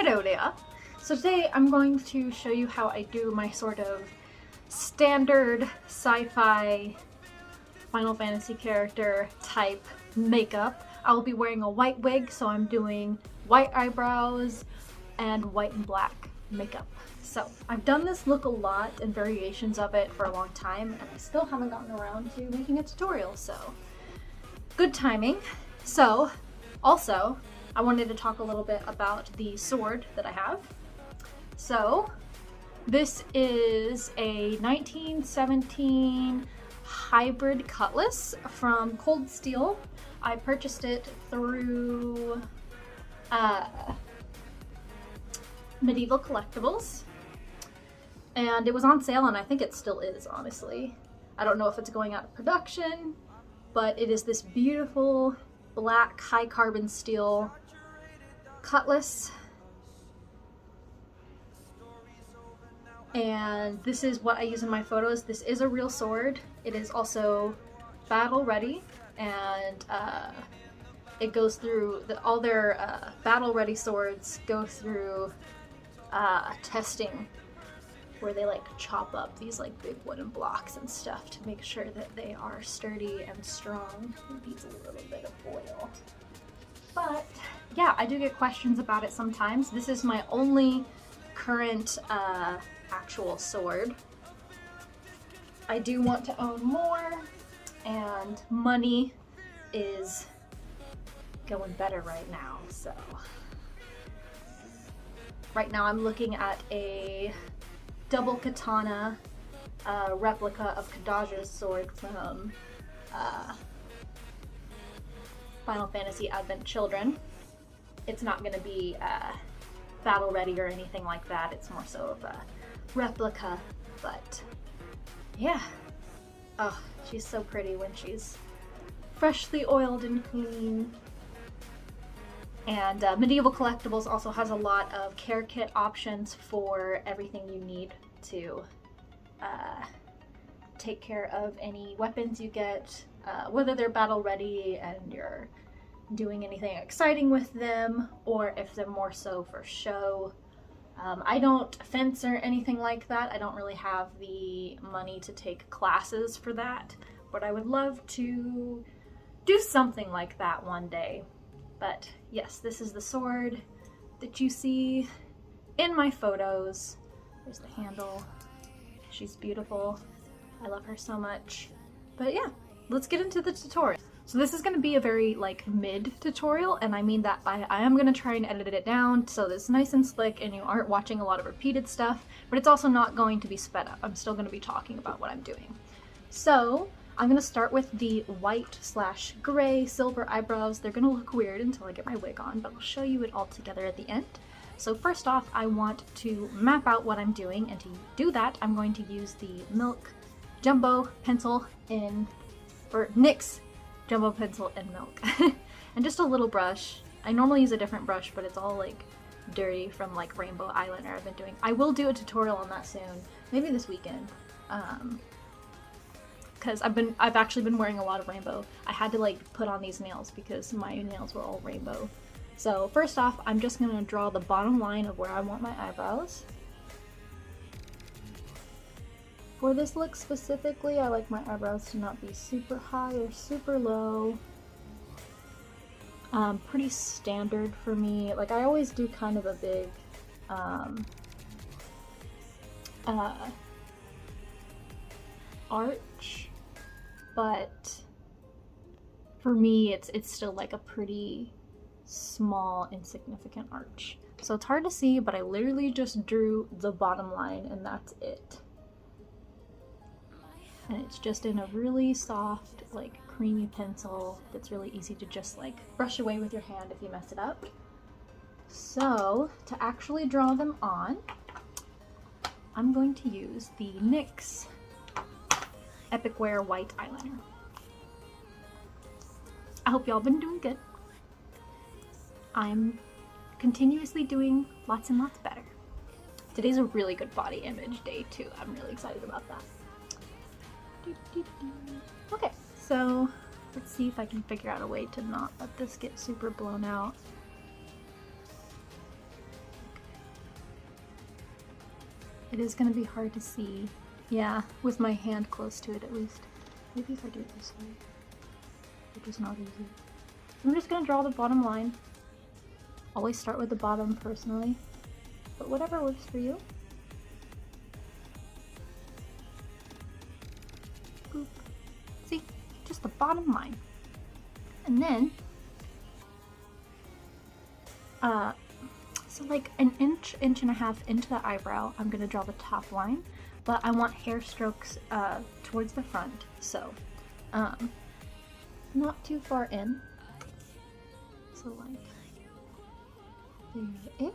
Hello there! So today I'm going to show you how I do my sort of standard sci-fi Final Fantasy character type makeup. I will be wearing a white wig, so I'm doing white eyebrows and white and black makeup. So I've done this look a lot and variations of it for a long time, and I still haven't gotten around to making a tutorial, so good timing. So also, I wanted to talk a little bit about the sword that I have. So this is a 1917 hybrid Cutlass from Cold Steel. I purchased it through Medieval Collectibles, and it was on sale, and I think it still is, honestly. I don't know if it's going out of production, but it is this beautiful black high carbon steel Cutlass, and this is what I use in my photos. This is a real sword. It is also battle ready, and it goes through all their battle ready swords go through testing, where they like chop up these like big wooden blocks and stuff to make sure that they are sturdy and strong. It needs a little bit of oil. But yeah, I do get questions about it sometimes. This is my only current actual sword. I do want to own more, and money is going better right now, so right now I'm looking at a double katana replica of Kadaja's sword from Final Fantasy Advent Children. It's not going to be battle ready or anything like that. It's more so of a replica, but yeah. Oh, she's so pretty when she's freshly oiled and clean. And Medieval Collectibles also has a lot of care kit options for everything you need to take care of any weapons you get, whether they're battle ready and you're doing anything exciting with them, or if they're more so for show. I don't fence or anything like that. I don't really have the money to take classes for that, but I would love to do something like that one day. But yes, this is the sword that you see in my photos. There's the handle. She's beautiful. I love her so much. But yeah, let's get into the tutorial. So this is going to be a very like mid tutorial, and I mean that by I am going to try and edit it down so that it's nice and slick and you aren't watching a lot of repeated stuff, but it's also not going to be sped up. I'm still going to be talking about what I'm doing. So I'm going to start with the white / gray silver eyebrows. They're going to look weird until I get my wig on, but I'll show you it all together at the end. So first off, I want to map out what I'm doing, and to do that I'm going to use the Milk Jumbo Pencil or NYX Jumbo Pencil and Milk. And just a little brush. I normally use a different brush, but it's all like dirty from like rainbow eyeliner I've been doing. I will do a tutorial on that soon, maybe this weekend. Because I've actually been wearing a lot of rainbow. I had to like put on these nails because my nails were all rainbow. So first off, I'm just gonna draw the bottom line of where I want my eyebrows. For this look specifically, I like my eyebrows to not be super high or super low. Pretty standard for me. Like I always do kind of a big arch, but for me it's still like a pretty small insignificant arch. So it's hard to see, but I literally just drew the bottom line and that's it. And it's just in a really soft, like creamy pencil that's really easy to just like brush away with your hand if you mess it up. So to actually draw them on, I'm going to use the NYX Epic Wear White Eyeliner. I hope y'all been doing good. I'm continuously doing lots and lots better. Today's a really good body image day too. I'm really excited about that. Okay, so let's see if I can figure out a way to not let this get super blown out. it is going to be hard to see. Yeah, with my hand close to it at least. Maybe if I do it this way, which is not easy. I'm just going to draw the bottom line. Always start with the bottom personally, but whatever works for you. Boop. See, just the bottom line. And then, so like an inch and a half into the eyebrow, I'm going to draw the top line, but I want hair strokes towards the front, so not too far in. So like there-ish.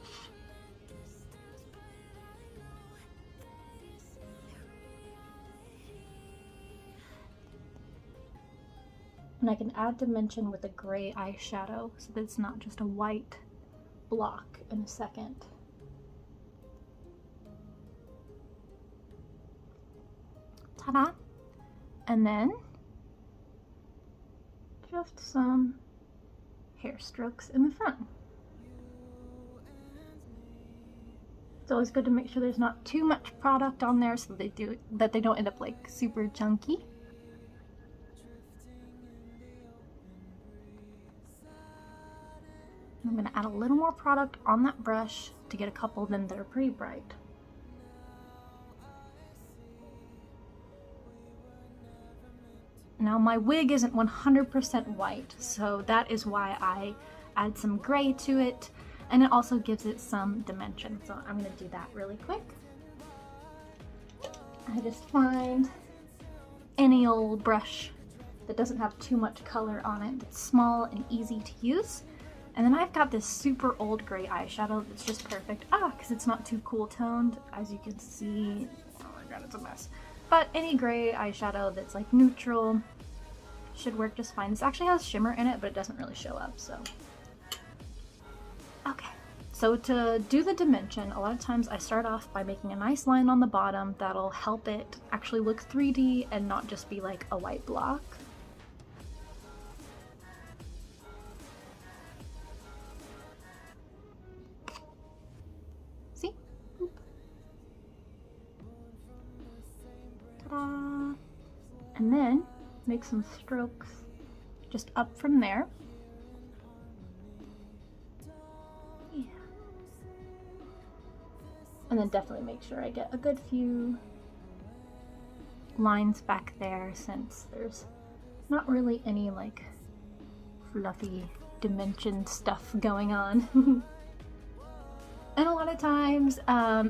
And I can add dimension with a gray eyeshadow so that it's not just a white block in a second. Ta-da! And then just some hair strokes in the front. It's always good to make sure there's not too much product on there so that they don't end up like super chunky. I'm going to add a little more product on that brush to get a couple of them that are pretty bright. Now my wig isn't 100% white, so that is why I add some gray to it, and it also gives it some dimension. So I'm going to do that really quick. I just find any old brush that doesn't have too much color on it, that's small and easy to use. And then I've got this super old gray eyeshadow that's just perfect. Because it's not too cool toned, as you can see. Oh my god, it's a mess. But any gray eyeshadow that's like neutral should work just fine. This actually has shimmer in it, but it doesn't really show up, so. Okay, so to do the dimension, a lot of times I start off by making a nice line on the bottom that'll help it actually look 3D and not just be like a white block. See? Boop. Ta-da! And then make some strokes just up from there. Yeah. And then definitely make sure I get a good few lines back there, since there's not really any like fluffy dimension stuff going on. And a lot of times,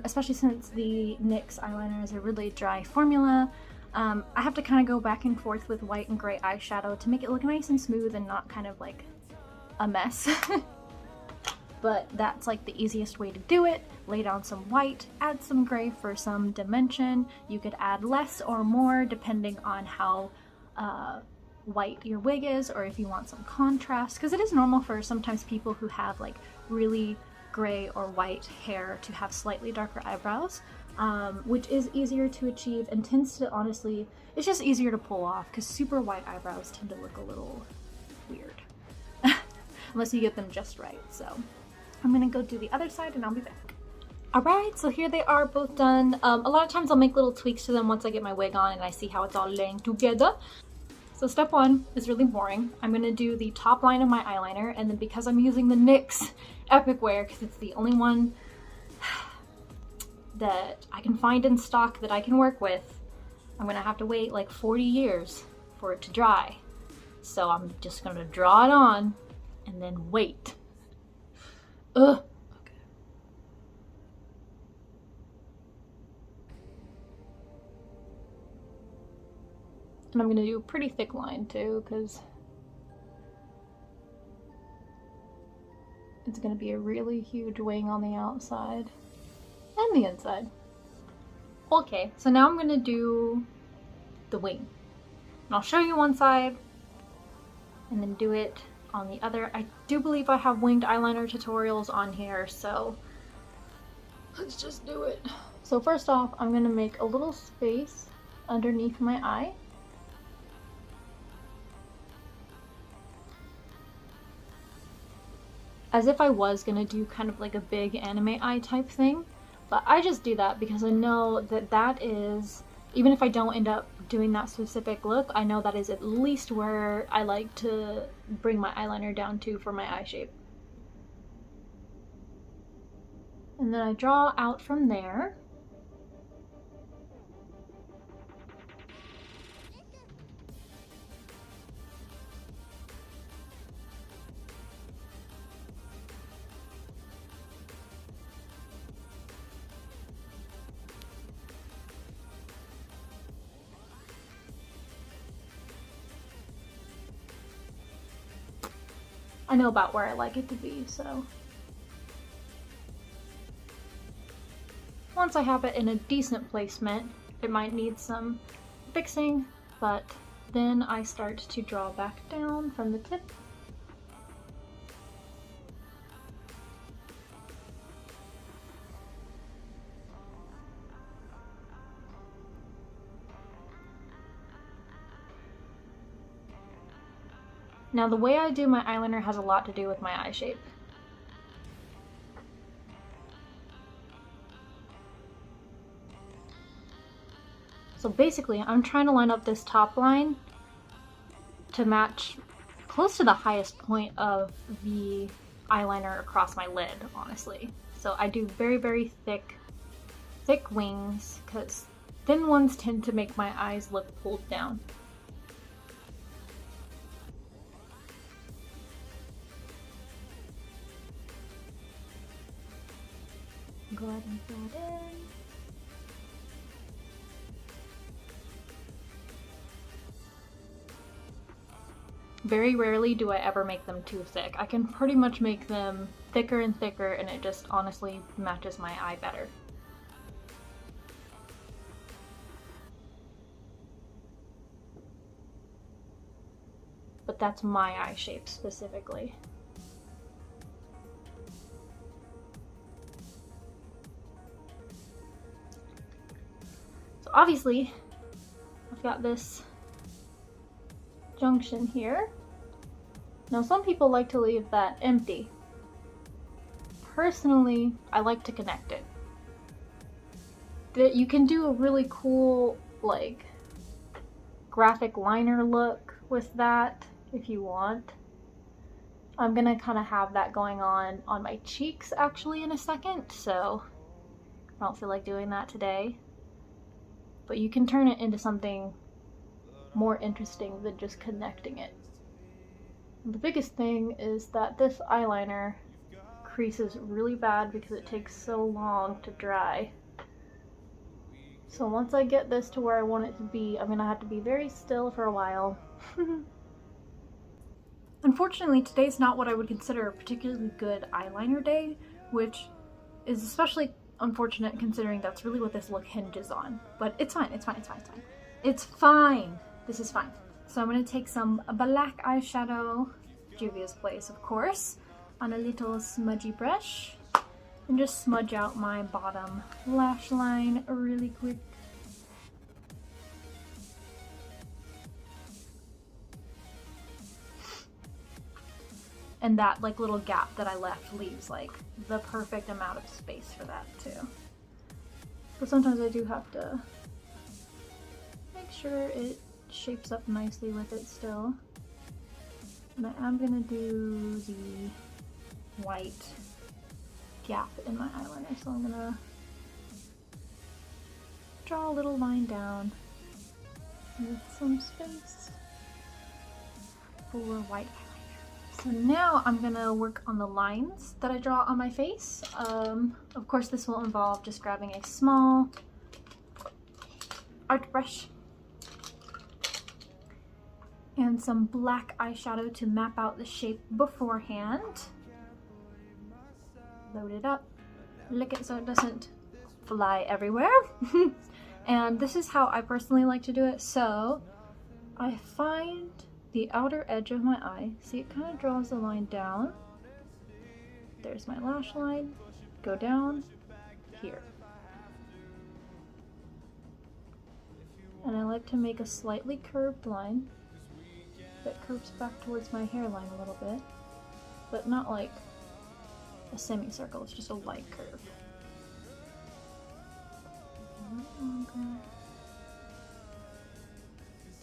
especially since the NYX eyeliner is a really dry formula, I have to kind of go back and forth with white and gray eyeshadow to make it look nice and smooth and not kind of like a mess. But that's like the easiest way to do it. Lay down some white, add some gray for some dimension. You could add less or more depending on how white your wig is, or if you want some contrast, because it is normal for sometimes people who have like really gray or white hair to have slightly darker eyebrows, which is easier to achieve and tends to, honestly, it's just easier to pull off because super white eyebrows tend to look a little weird unless you get them just right. So I'm gonna go do the other side and I'll be back. Alright, so here they are both done. A lot of times I'll make little tweaks to them once I get my wig on and I see how it's all laying together. So step one is really boring. I'm gonna do the top line of my eyeliner, and then because I'm using the NYX Epic Wear, because it's the only one that I can find in stock that I can work with, I'm gonna have to wait like 40 years for it to dry. So I'm just gonna draw it on and then wait. Ugh. And I'm gonna do a pretty thick line too, because it's gonna be a really huge wing on the outside and the inside. Okay, so now I'm gonna do the wing. And I'll show you one side and then do it on the other. I do believe I have winged eyeliner tutorials on here, so let's just do it. So first off, I'm gonna make a little space underneath my eye. As if I was gonna do kind of like a big anime eye type thing, But I just do that because I know that that is, even if I don't end up doing that specific look, I know that is at least where I like to bring my eyeliner down to for my eye shape. And then I draw out from there. I know about where I like it to be, so. Once I have it in a decent placement, it might need some fixing, but then I start to draw back down from the tip. Now the way I do my eyeliner has a lot to do with my eye shape. So basically, I'm trying to line up this top line to match close to the highest point of the eyeliner across my lid, honestly. So I do very, very thick wings, because thin ones tend to make my eyes look pulled down. Go ahead and fill it in. Very rarely do I ever make them too thick. I can pretty much make them thicker and thicker, and it just honestly matches my eye better. But that's my eye shape specifically. So obviously, I've got this junction here. Now some people like to leave that empty. Personally, I like to connect it. That you can do a really cool, like, graphic liner look with that if you want. I'm gonna kind of have that going on my cheeks actually in a second, so I don't feel like doing that today. But you can turn it into something more interesting than just connecting it. And the biggest thing is that this eyeliner creases really bad because it takes so long to dry. So once I get this to where I want it to be, I'm gonna have to be very still for a while. Unfortunately, today's not what I would consider a particularly good eyeliner day, which is especially unfortunate considering that's really what this look hinges on. But it's fine, it's fine, it's fine, it's fine. It's fine! This is fine. So I'm gonna take some black eyeshadow, Juvia's Place of course, on a little smudgy brush, and just smudge out my bottom lash line really quick. And that like little gap that I left leaves like the perfect amount of space for that too. But sometimes I do have to make sure it shapes up nicely with it still. And I am gonna do the white gap in my eyeliner, so I'm gonna draw a little line down with some space for white eyeliner. So now I'm gonna work on the lines that I draw on my face. Of course this will involve just grabbing a small art brush and some black eyeshadow to map out the shape beforehand. Load it up, lick it so it doesn't fly everywhere. And this is how I personally like to do it. So I find the outer edge of my eye, see it kind of draws the line down. There's my lash line, go down here. And I like to make a slightly curved line that curves back towards my hairline a little bit, but not like a semicircle, it's just a light curve. bit longer.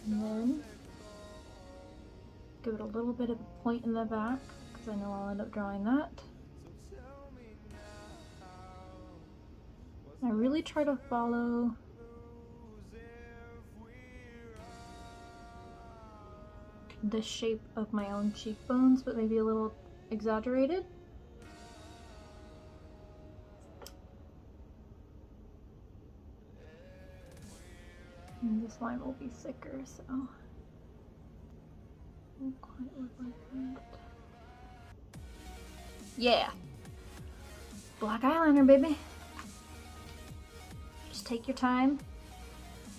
And then give it a little bit of a point in the back, because I know I'll end up drawing that. I really try to follow the shape of my own cheekbones, but maybe a little exaggerated. And this line will be thicker, so it won't quite look like that. Yeah! Black eyeliner, baby! Just take your time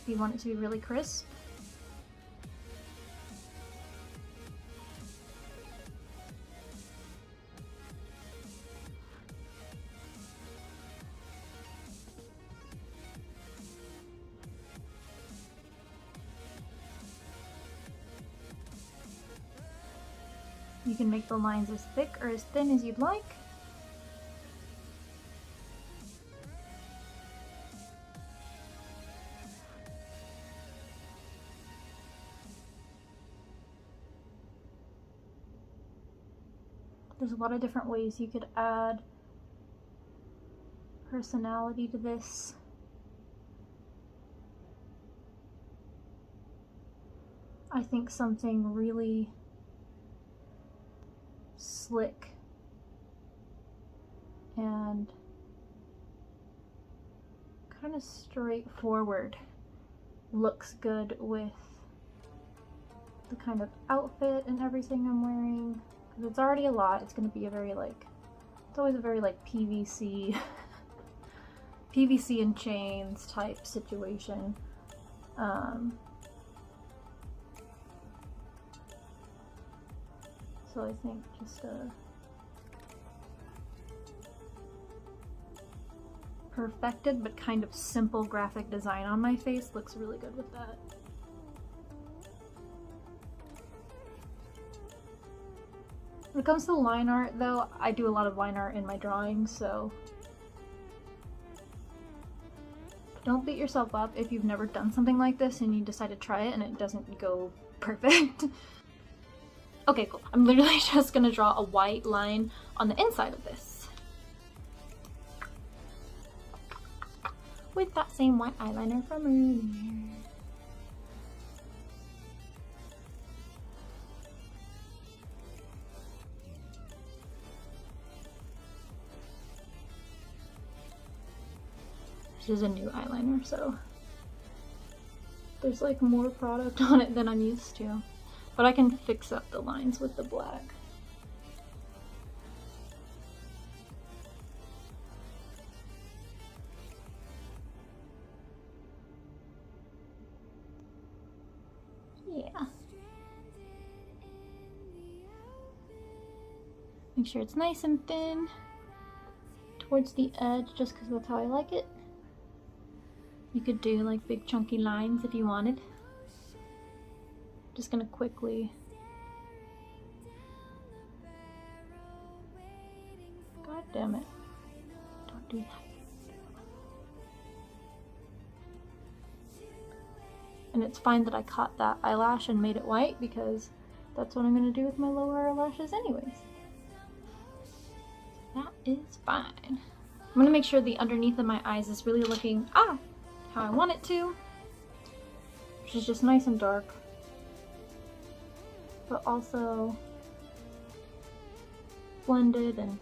if you want it to be really crisp. You can make the lines as thick or as thin as you'd like. There's a lot of different ways you could add personality to this. I think something really slick and kind of straightforward looks good with the kind of outfit and everything I'm wearing. Because it's already a lot, it's going to be a very like, it's always a very like PVC and chains type situation. So I think just a perfected but kind of simple graphic design on my face looks really good with that. When it comes to line art though, I do a lot of line art in my drawings, so don't beat yourself up if you've never done something like this and you decide to try it and it doesn't go perfect. Okay, cool. I'm literally just gonna draw a white line on the inside of this with that same white eyeliner from earlier. This is a new eyeliner, so there's like more product on it than I'm used to. But I can fix up the lines with the black. Yeah. Make sure it's nice and thin towards the edge, just because that's how I like it. You could do like big chunky lines if you wanted. Just gonna quickly, god damn it, don't do that. And it's fine that I caught that eyelash and made it white, because that's what I'm gonna do with my lower eyelashes anyways. That is fine. I'm gonna make sure the underneath of my eyes is really looking how I want it to, which is just nice and dark, but also blended and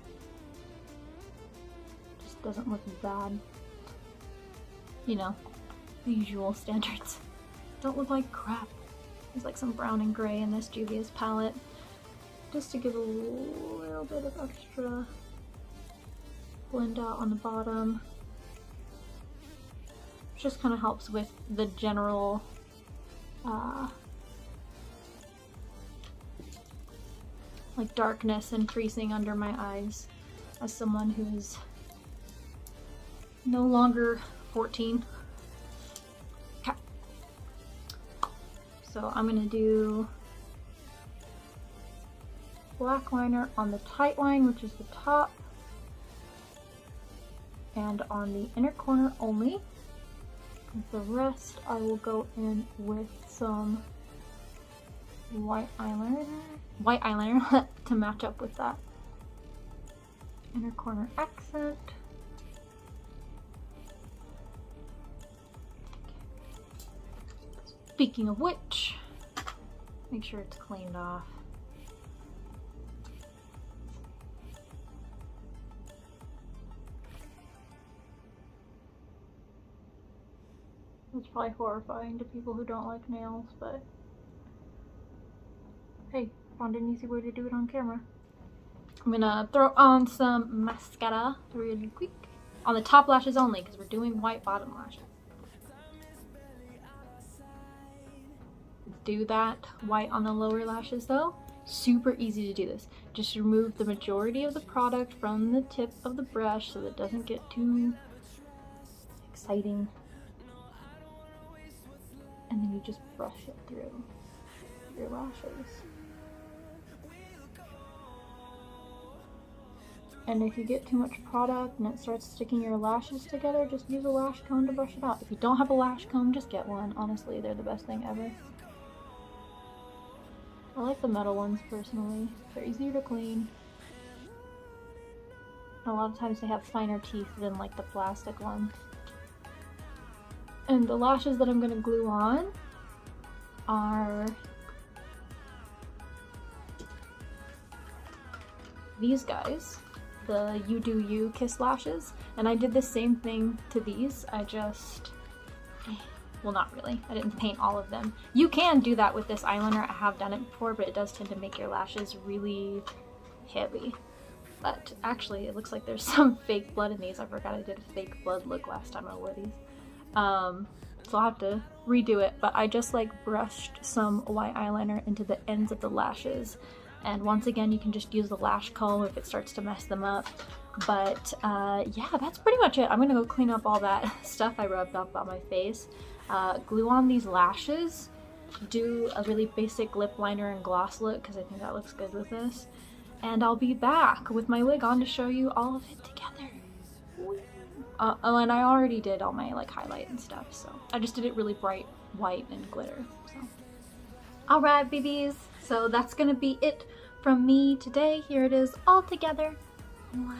just doesn't look bad. You know, the usual standards. Don't look like crap. There's like some brown and gray in this Juvia's palette, just to give a little bit of extra blend out on the bottom. Just kind of helps with the general like darkness and creasing under my eyes, as someone who is no longer 14. Okay. So I'm gonna do black liner on the tight line, which is the top, and on the inner corner only. The rest I will go in with some white eyeliner to match up with that inner corner accent. Speaking of which, make sure it's cleaned off. It's probably horrifying to people who don't like nails, but hey, found an easy way to do it on camera. I'm gonna throw on some mascara really quick on the top lashes only because we're doing white bottom lashes. Do that white on the lower lashes though. Super easy to do this. Just remove the majority of the product from the tip of the brush so that it doesn't get too exciting. And then you just brush it through your lashes. And if you get too much product and it starts sticking your lashes together, just use a lash comb to brush it out. If you don't have a lash comb, just get one. Honestly, they're the best thing ever. I like the metal ones personally. They're easier to clean. A lot of times they have finer teeth than like the plastic ones. And the lashes that I'm going to glue on are these guys, the You Do You Kiss lashes. And I did the same thing to these. I just, well, not really. I didn't paint all of them. You can do that with this eyeliner. I have done it before, but it does tend to make your lashes really heavy. But actually, it looks like there's some fake blood in these. I forgot I did a fake blood look last time I wore these. So I'll have to redo it, but I just like brushed some white eyeliner into the ends of the lashes. And once again, you can just use the lash comb if it starts to mess them up. But yeah, that's pretty much it. I'm gonna go clean up all that stuff I rubbed off on my face. Glue on these lashes, do a really basic lip liner and gloss look because I think that looks good with this. And I'll be back with my wig on to show you all of it together. Oh, and I already did all my like highlight and stuff, so I just did it really bright white and glitter. So, all right, babies. So that's gonna be it from me today. Here it is all together. Wow.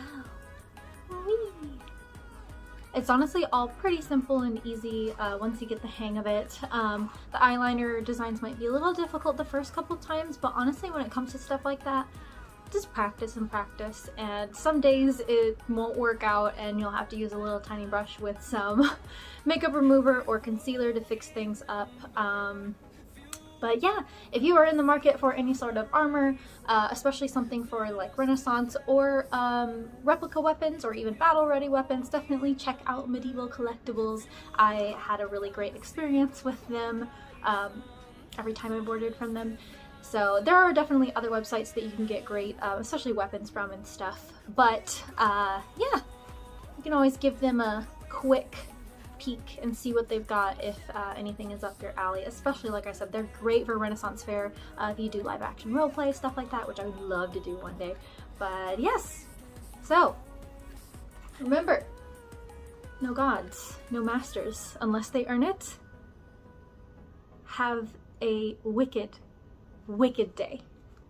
Whee. It's honestly all pretty simple and easy once you get the hang of it. The eyeliner designs might be a little difficult the first couple times, but honestly, when it comes to stuff like that, just practice and practice, and some days it won't work out and you'll have to use a little tiny brush with some makeup remover or concealer to fix things up. But yeah, if you are in the market for any sort of armor, especially something for like Renaissance or replica weapons or even battle-ready weapons, definitely check out Medieval Collectibles. I had a really great experience with them every time I ordered from them. So there are definitely other websites that you can get great, especially weapons from and stuff. But yeah, you can always give them a quick peek and see what they've got if anything is up your alley. Especially, like I said, they're great for Renaissance Fair if you do live action roleplay, stuff like that, which I would love to do one day. But yes, so remember, no gods, no masters, unless they earn it. Have a wicked day.